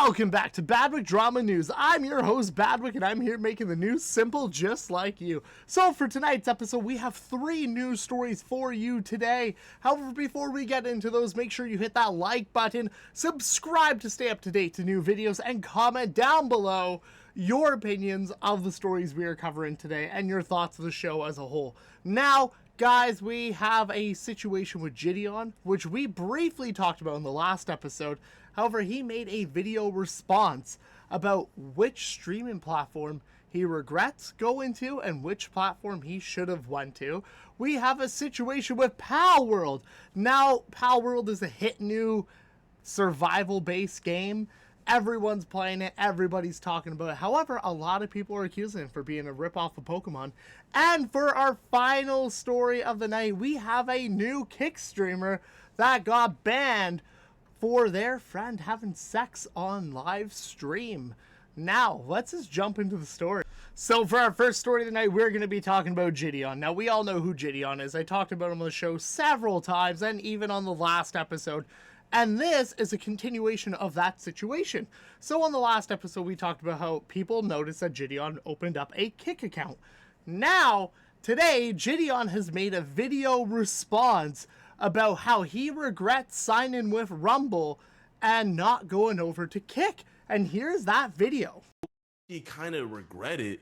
Welcome back to Badwick Drama News. I'm your host, Badwick, and I'm here making the news simple just like you. So for tonight's episode, we have 3 news stories for you today. However, before we get into those, make sure you hit that like button, subscribe to stay up to date to new videos, and comment down below your opinions of the stories we are covering today and your thoughts of the show as a whole. Now, guys, we have a situation with JiDion, which we briefly talked about in the last episode. However, he made a video response about which streaming platform he regrets going to and which platform he should have went to. We have a situation with Palworld. Now, Palworld is a hit new survival-based game. Everyone's playing it. Everybody's talking about it. However, a lot of people are accusing it for being a ripoff of Pokemon. And for our final story of the night, we have a new Kick streamer that got banned for their friend having sex on live stream. Now, let's just jump into the story. So for our first story of the night, we're going to be talking about JiDion. Now, we all know who JiDion is. I talked about him on the show several times, and even on the last episode. And this is a continuation of that situation. So on the last episode, we talked about how people noticed that JiDion opened up a Kick account. Now, today, JiDion has made a video response about how he regrets signing with Rumble and not going over to Kick. And here's that video. He kind of regretted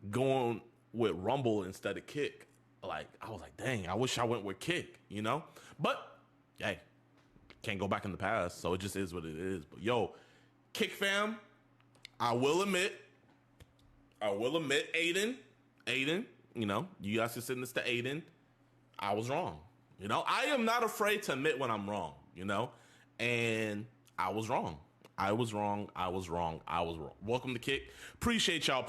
going with Rumble instead of Kick. Like, I was like, dang, I wish I went with Kick, you know? But, hey, can't go back in the past, so it just is what it is. But, yo, Kick fam, I will admit, Aiden, you know, you guys can send this to Aiden. I was wrong. You know, I am not afraid to admit when I'm wrong, you know, and I was wrong. Welcome to Kick. Appreciate y'all.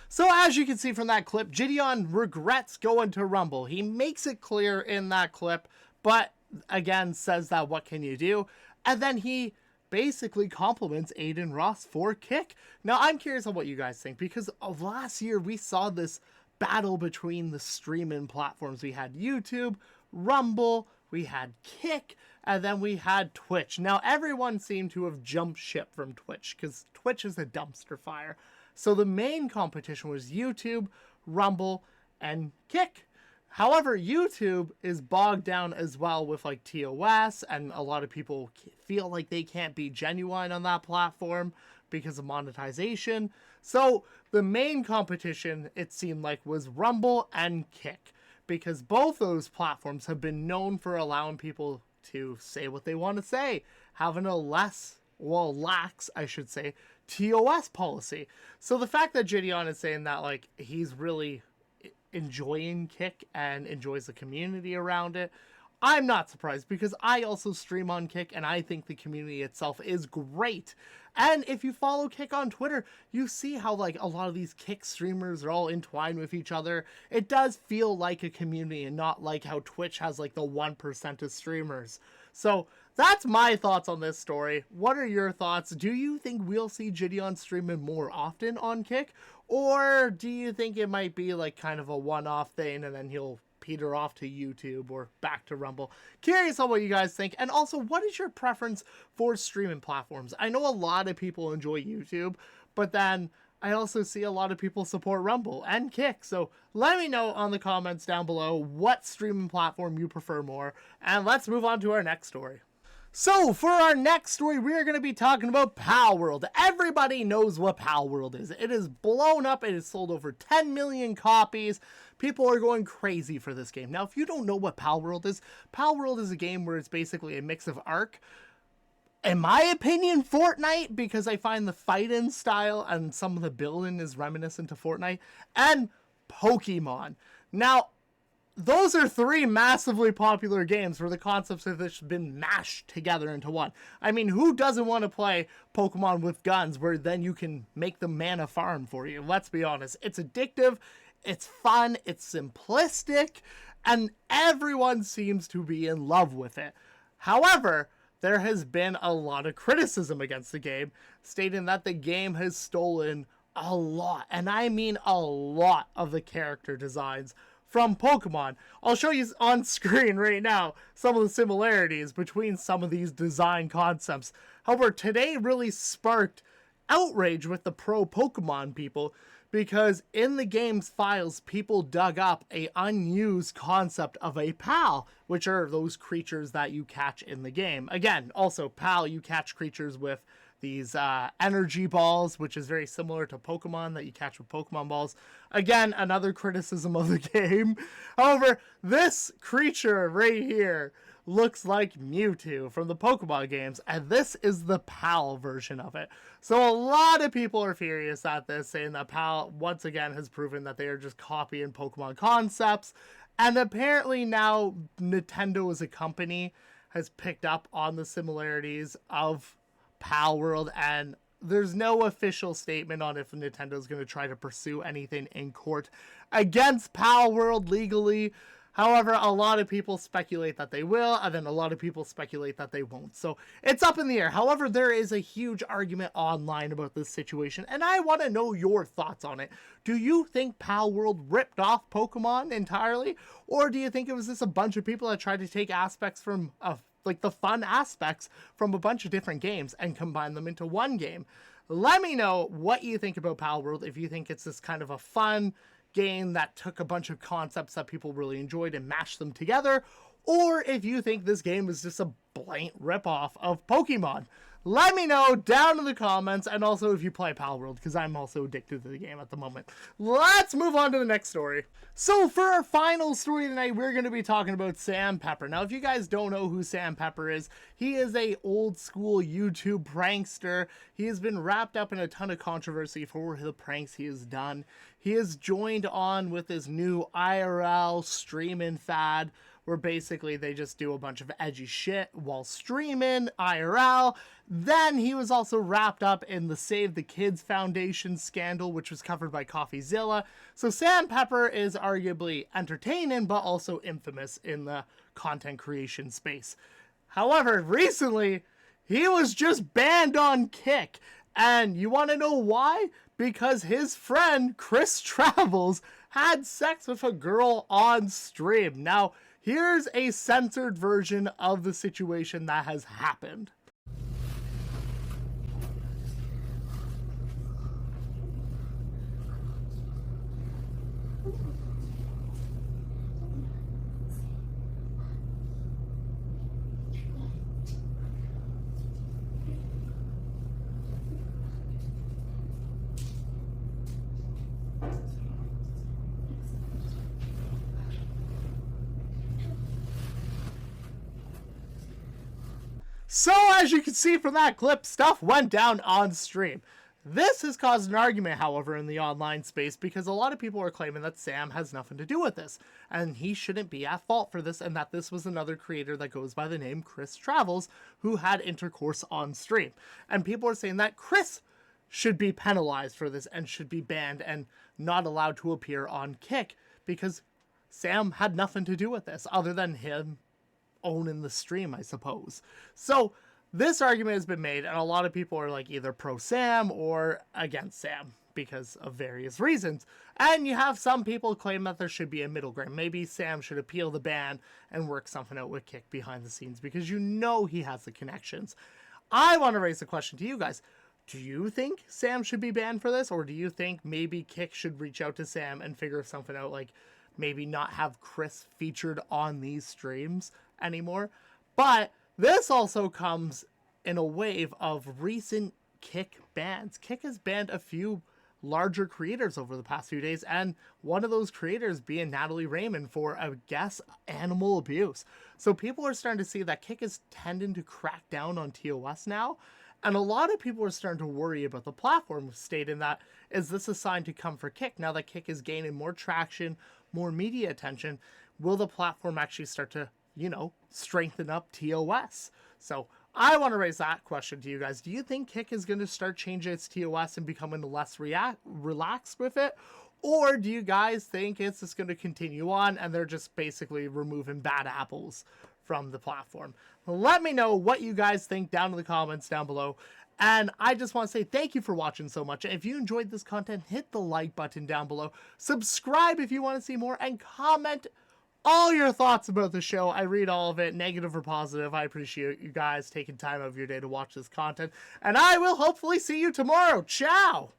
So as you can see from that clip, JiDion regrets going to Rumble. He makes it clear in that clip, but again says that what can you do? And then he basically compliments Aiden Ross for Kick. Now I'm curious on what you guys think, because of last year we saw this battle between the streaming platforms. We had YouTube, Rumble, we had Kick, and then we had Twitch. Now everyone seemed to have jumped ship from Twitch because Twitch is a dumpster fire. So the main competition was YouTube, Rumble, and Kick. However, YouTube is bogged down as well with like TOS, and a lot of people feel like they can't be genuine on that platform because of monetization. So the main competition, it seemed like, was Rumble and Kick, because both those platforms have been known for allowing people to say what they want to say, having a lax, I should say, TOS policy. So the fact that JiDion is saying that, like, he's really enjoying Kick and enjoys the community around it, I'm not surprised, because I also stream on Kick and I think the community itself is great. And if you follow Kick on Twitter, you see how like a lot of these Kick streamers are all entwined with each other. It does feel like a community and not like how Twitch has like the 1% of streamers. So that's my thoughts on this story. What are your thoughts? Do you think we'll see JiDion streaming more often on Kick? Or do you think it might be like kind of a one-off thing and then he'll peter off to YouTube or back to Rumble? Curious on what you guys think. And also, what is your preference for streaming platforms? I know a lot of people enjoy YouTube, but then I also see a lot of people support Rumble and Kick. So let me know on the comments down below what streaming platform you prefer more. And let's move on to our next story. So for our next story, we are going to be talking about Palworld. Everybody knows what Palworld is. It is blown up. It has sold over 10 million copies. People are going crazy for this game. Now, if you don't know what Palworld is a game where it's basically a mix of Ark, in my opinion, Fortnite, because I find the fighting style and some of the building is reminiscent to Fortnite, and Pokemon. Now, those are 3 massively popular games where the concepts have just been mashed together into one. I mean, who doesn't want to play Pokemon with guns where then you can make the mana farm for you? Let's be honest. It's addictive, it's fun, it's simplistic, and everyone seems to be in love with it. However, there has been a lot of criticism against the game, stating that the game has stolen a lot, and I mean a lot, of the character designs from Pokemon. I'll show you on screen right now some of the similarities between some of these design concepts. However, today really sparked outrage with the pro Pokemon people, because in the game's files, people dug up a unused concept of a PAL, which are those creatures that you catch in the game. Again, also PAL, you catch creatures with these energy balls, which is very similar to Pokemon that you catch with Pokemon balls. Again, another criticism of the game. However, this creature right here looks like Mewtwo from the Pokemon games, and this is the PAL version of it. So a lot of people are furious at this, saying that PAL once again has proven that they are just copying Pokemon concepts, and apparently now Nintendo as a company has picked up on the similarities of PAL World, and there's no official statement on if Nintendo's going to try to pursue anything in court against PAL World legally. However, a lot of people speculate that they will, and then a lot of people speculate that they won't. So it's up in the air. However, there is a huge argument online about this situation, and I want to know your thoughts on it. Do you think PAL World ripped off Pokemon entirely? Or do you think it was just a bunch of people that tried to take aspects from like the fun aspects from a bunch of different games and combine them into one game? Let me know what you think about PAL World, if you think it's this kind of a fun game that took a bunch of concepts that people really enjoyed and mashed them together, or if you think this game is just a blatant ripoff of Pokemon. Let me know down in the comments, and also if you play PAL World, because I'm also addicted to the game at the moment. Let's move on to the next story. So for our final story tonight, we're going to be talking about Sam Pepper. Now, if you guys don't know who Sam Pepper is, he is a old school YouTube prankster. He has been wrapped up in a ton of controversy for the pranks he has done. He has joined on with his new IRL streaming fad, where basically they just do a bunch of edgy shit while streaming IRL. Then he was also wrapped up in the Save the Kids Foundation scandal, which was covered by CoffeeZilla. So Sam Pepper is arguably entertaining, but also infamous in the content creation space. However, recently, he was just banned on Kick. And you want to know why? Because his friend, Chris Travels, had sex with a girl on stream. Now, here's a censored version of the situation that has happened. So as you can see from that clip, stuff went down on stream. This has caused an argument, however, in the online space, because a lot of people are claiming that Sam has nothing to do with this, and he shouldn't be at fault for this, and that this was another creator that goes by the name Chris Travels who had intercourse on stream. And people are saying that Chris should be penalized for this and should be banned and not allowed to appear on Kick, because Sam had nothing to do with this other than him owning the stream, I suppose. So this argument has been made, and a lot of people are like either pro Sam or against Sam because of various reasons. And you have some people claim that there should be a middle ground. Maybe Sam should appeal the ban and work something out with Kick behind the scenes, because you know he has the connections. I want to raise a question to you guys. Do you think Sam should be banned for this, or do you think maybe Kick should reach out to Sam and figure something out, like maybe not have Chris featured on these streams anymore? But this also comes in a wave of recent Kick bans. Kick has banned a few larger creators over the past few days, and one of those creators being Natalie Raymond for, I would guess, animal abuse. So people are starting to see that Kick is tending to crack down on TOS now, and a lot of people are starting to worry about the platform, stating that, is this a sign to come for Kick? Now that Kick is gaining more traction, more media attention, will the platform actually start to, you know, strengthen up TOS? So I want to raise that question to you guys. Do you think Kick is going to start changing its TOS and becoming less relaxed with it? Or do you guys think it's just going to continue on and they're just basically removing bad apples from the platform? Let me know what you guys think down in the comments down below. And I just want to say thank you for watching so much. If you enjoyed this content, hit the like button down below. Subscribe if you want to see more, and comment all your thoughts about the show. I read all of it, negative or positive. I appreciate you guys taking time out of your day to watch this content. And I will hopefully see you tomorrow. Ciao!